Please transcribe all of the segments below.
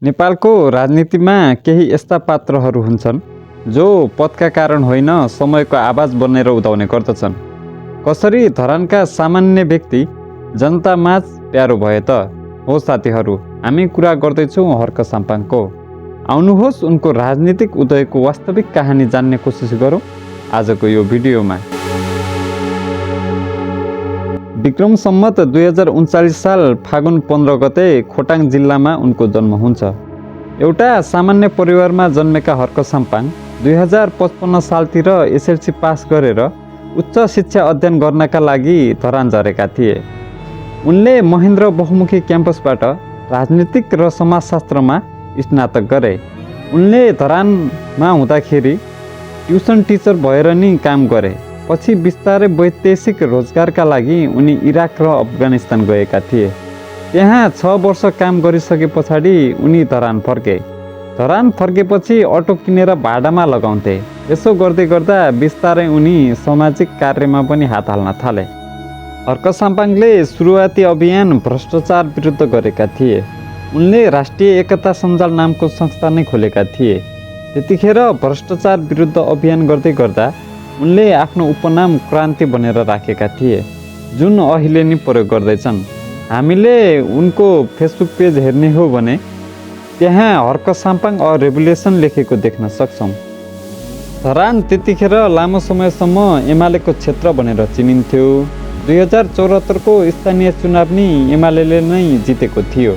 नेपालको राजनीतिमा केही यस्ता पात्रहरू हुन्छन् जो पदका कारण होइन समयको आवाज बनेर उदाउने गर्दछन्। कसरी धरानका सामान्य व्यक्ति जनतामाझ प्यारो भए त? हो साथीहरू, हामी कुरा गर्दैछौँ हर्क साम्पाङको। आउनुहोस् उनको राजनीतिक उदयको वास्तविक कहानी जान्ने कोसिस गरौँ आजको यो भिडियोमा। विक्रम सम्मत 2039 साल फागुन 15 गते खोटाङ जिल्लामा उनको जन्म हुन्छ। एउटा सामान्य परिवारमा जन्मेका हर्क साम्पाङ 2055 सालतिर एसएलसी पास गरेर उच्च शिक्षा अध्ययन गर्नका लागि धरान झरेका थिए। उनले महेन्द्र बहुमुखी क्याम्पसबाट राजनीतिक र समाजशास्त्रमा स्नातक गरे। उनले धरानमा हुँदाखेरि ट्युसन टिचर भएर नि काम गरे। पछि बिस्तारै वैदेशिक रोजगारका लागि उनी इराक र अफगानिस्तान गएका थिए। त्यहाँ 6 वर्ष काम गरिसके पछाडि उनी धरान फर्के। धरान फर्केपछि अटो किनेर भाडामा लगाउँथे। यसो गर्दै गर्दा बिस्तारै उनी सामाजिक कार्यमा पनि हात हाल्न थाले। हर्क साम्पाङले सुरुवाती अभियान भ्रष्टाचार विरुद्ध गरेका थिए। उनले राष्ट्रिय एकता सञ्जाल नामको संस्था नै खोलेका थिए। त्यतिखेर भ्रष्टाचार विरुद्ध अभियान गर्दै गर्दा उनले आफ्नो उपनाम क्रान्ति भनेर राखेका थिए, जुन अहिले नि प्रयोग गर्दैछन्। हामीले उनको फेसबुक पेज हेर्ने हो भने त्यहाँ हर्क साम्पाङ अ रेभुलेसन लेखेको देख्न सक्छौँ। धरान त्यतिखेर लामो समयसम्म एमालेको क्षेत्र भनेर चिनिन्थ्यो। 2074 को स्थानीय चुनाव नि एमाले नै जितेको थियो।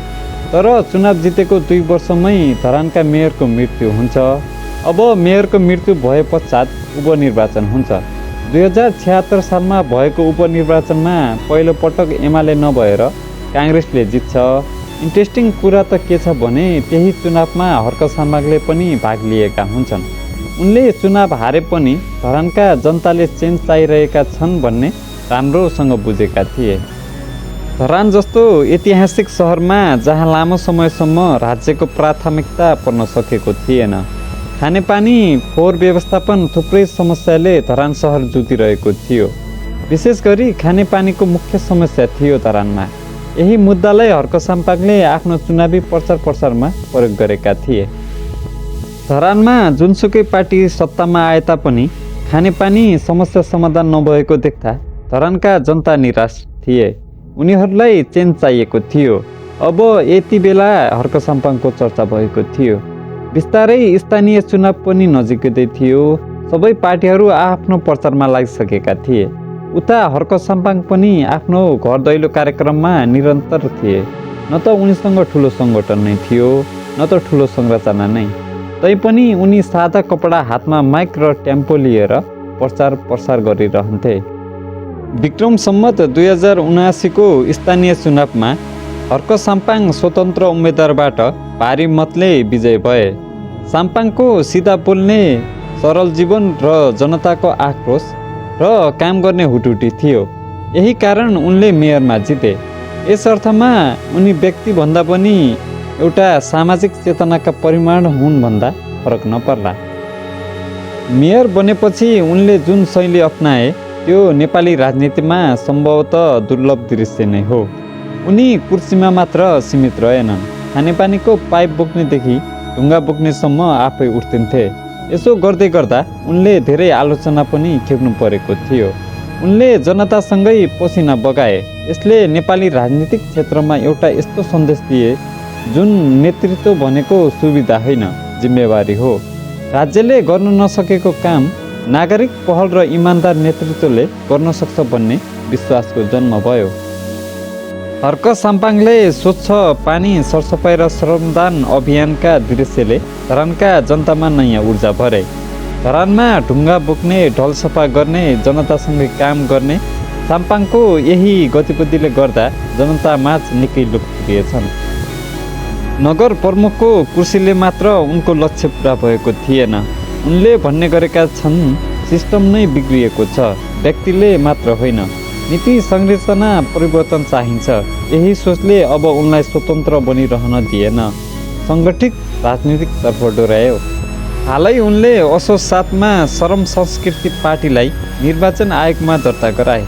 तर चुनाव जितेको 2 वर्षमै धरानका मेयरको मृत्यु हुन्छ। अब मेयरको मृत्यु भए पश्चात उपनिर्वाचन हुन्छ। 2076 सालमा भएको उपनिर्वाचनमा पहिलो पटक एमाले नभएर काङ्ग्रेसले जित्छ। इन्ट्रेस्टिङ कुरा त के छ भने त्यही चुनावमा हर्क साम्पाङले पनि भाग लिएका हुन्छन्। उनले चुनाव हारे पनि धरानका जनताले चेन्ज चाहिरहेका छन् भन्ने राम्रोसँग बुझेका थिए। धरान जस्तो ऐतिहासिक सहरमा जहाँ लामो समयसम्म राज्यको प्राथमिकता पर्न सकेको थिएन, खानेपानी फोहोर व्यवस्थापन थुप्रै समस्याले धरान सहर जुधिरहेको थियो। विशेष गरी खानेपानीको मुख्य समस्या थियो धरानमा। यही मुद्दालाई हर्क साम्पाङले आफ्नो चुनावी प्रचार प्रसारमा प्रयोग गरेका थिए। धरानमा जुनसुकै पार्टी सत्तामा आए तापनि खानेपानी समस्या समाधान नभएको देख्दा धरानका जनता निराश थिए। उनीहरूलाई चेन्ज चाहिएको थियो। अब यति बेला हर्क साम्पाङको चर्चा भएको थियो। बिस्तारै स्थानीय चुनाव पनि नजिकै थियो। सबै पार्टीहरू आफ्नो प्रचारमा लागिसकेका थिए। उता हर्क साम्पाङ पनि आफ्नो घर दैलो कार्यक्रममा निरन्तर थिए। न त उनीसँग ठुलो सङ्गठन नै थियो, न त ठुलो संरचना नै। तैपनि उनी सादा कपडा हातमा माइक र टेम्पो लिएर प्रचार प्रसार गरिरहन्थे। विक्रम सम्मत 2079 को स्थानीय चुनावमा हर्क साम्पाङ स्वतन्त्र उम्मेदवारबाट भारी मतले विजय भए। साम्पाङको सिधा बोल्ने सरल जीवन र जनताको आक्रोश र काम गर्ने हुटुटी थियो। यही कारण उनले मेयरमा जिते। यस अर्थमा उनी व्यक्तिभन्दा पनि एउटा सामाजिक चेतनाका परिमाण हुन् भन्दा फरक नपर्ला। मेयर बनेपछि उनले जुन शैली अपनाए त्यो नेपाली राजनीतिमा सम्भवतः दुर्लभ दृश्य नै हो। उनी कुर्सीमा मात्र सीमित रहेनन्। खानेपानीको पाइप बोक्नेदेखि ढुङ्गा बोक्नेसम्म आफै उठ्थिन्थे। यसो गर्दै गर्दा उनले धेरै आलोचना पनि खेप्नु परेको थियो। उनले जनतासँगै पसिना बगाए। यसले नेपाली राजनीतिक क्षेत्रमा एउटा यस्तो सन्देश दिए जुन नेतृत्व भनेको सुविधा होइन, जिम्मेवारी हो। राज्यले गर्न नसकेको काम नागरिक पहल र इमान्दार नेतृत्वले गर्न सक्छ भन्ने विश्वासको जन्म भयो। हर्क साम्पाङले स्वच्छ पानी सरसफाइ र श्रमदान अभियानका दृश्यले धरानका जनतामा नयाँ ऊर्जा भरे। धरानमा ढुङ्गा बोक्ने, ढल सफा गर्ने, जनतासँगै काम गर्ने साम्पाङको यही गतिविधिले गर्दा जनतामाझ निकै लोकप्रिय छन्। नगर प्रमुखको कुर्सीले मात्र उनको लक्ष्य पुरा भएको थिएन। उनले भन्ने गरेका छन्, सिस्टम नै बिग्रिएको छ, व्यक्तिले मात्र होइन। नीति संरचना परिवर्तन चाहिन्छ। यही सोचले अब उनलाई स्वतन्त्र बनिरहन दिएन, सङ्गठित राजनीतिकतर्फ डोर्यायो। हालै उनले असोज 7 मा श्रम संस्कृति पार्टीलाई निर्वाचन आयोगमा दर्ता गराए।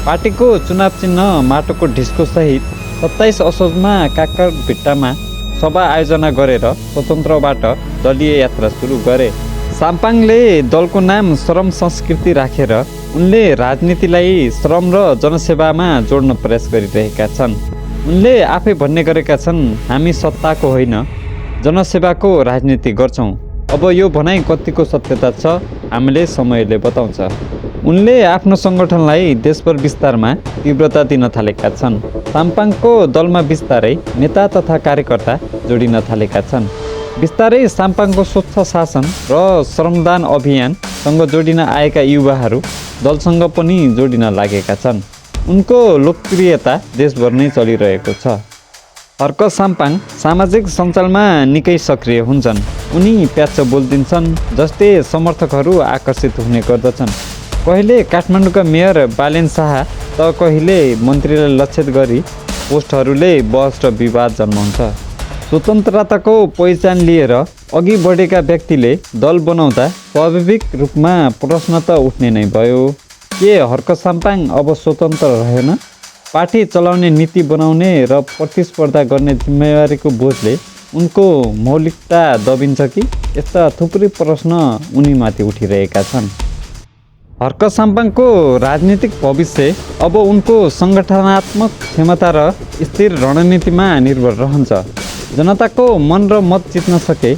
पार्टीको चुनाव चिन्ह माटोको ढिस्को सहित 27 असोजमा काकर भिट्टामा सभा आयोजना गरेर स्वतन्त्रबाट दलीय यात्रा सुरु गरे। साम्पाङले दलको नाम श्रम संस्कृति राखेर उनले राजनीतिलाई श्रम र जनसेवामा जोड्न प्रयास गरिरहेका छन्। उनले आफै भन्ने गरेका छन्, हामी सत्ताको होइन जनसेवाको राजनीति गर्छौँ। अब यो भनाइ कतिको सत्यता छ हामीले समयले बताउँछ। उनले आफ्नो सङ्गठनलाई देशभर विस्तारमा तीव्रता दिन थालेका छन्। साम्पाङको दलमा बिस्तारै नेता तथा कार्यकर्ता जोडिन थालेका छन्। बिस्तारै साम्पाङको स्वच्छ शासन र श्रमदान अभियानसँग जोडिन आएका युवाहरू दलसँग पनि जोडिन लागेका छन्। उनको लोकप्रियता देशभर नै चलिरहेको छ। हर्क साम्पाङ सामाजिक सञ्जालमा निकै सक्रिय हुन्छन्। उनी प्याच्च बोलिदिन्छन् जसले समर्थकहरू आकर्षित हुने गर्दछन्। कहिले काठमाडौँका मेयर बालेन शाह त कहिले मन्त्रीलाई लक्षित गरी पोस्टहरूले बहस र विवाद जन्माउँछ। स्वतन्त्रताको पहिचान लिएर अघि बढेका व्यक्तिले दल बनाउँदा स्वाभाविक रूपमा प्रश्न त उठ्ने नै भयो, के हर्क साम्पाङ अब स्वतन्त्र रहेन? पार्टी चलाउने, नीति बनाउने र प्रतिस्पर्धा गर्ने जिम्मेवारीको बोझले उनको मौलिकता दबिन्छ कि? यस्ता थुप्रै प्रश्न उनीमाथि उठिरहेका छन्। हर्क साम्पाङको राजनीतिक भविष्य अब उनको सङ्गठनात्मक क्षमता र स्थिर रणनीतिमा निर्भर रहन्छ। जनताको मन र मत जित्न सके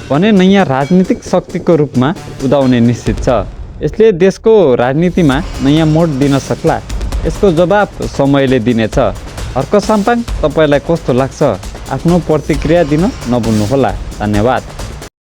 भने नयाँ राजनीतिक शक्तिको रूपमा उदाउने निश्चित छ। यसले देशको राजनीतिमा नयाँ मोड दिन सक्ला। यसको जवाब समयले दिनेछ। हर्क साम्पाङ, तपाईँलाई कस्तो लाग्छ? आफ्नो प्रतिक्रिया दिन नभुल्नुहोला। धन्यवाद।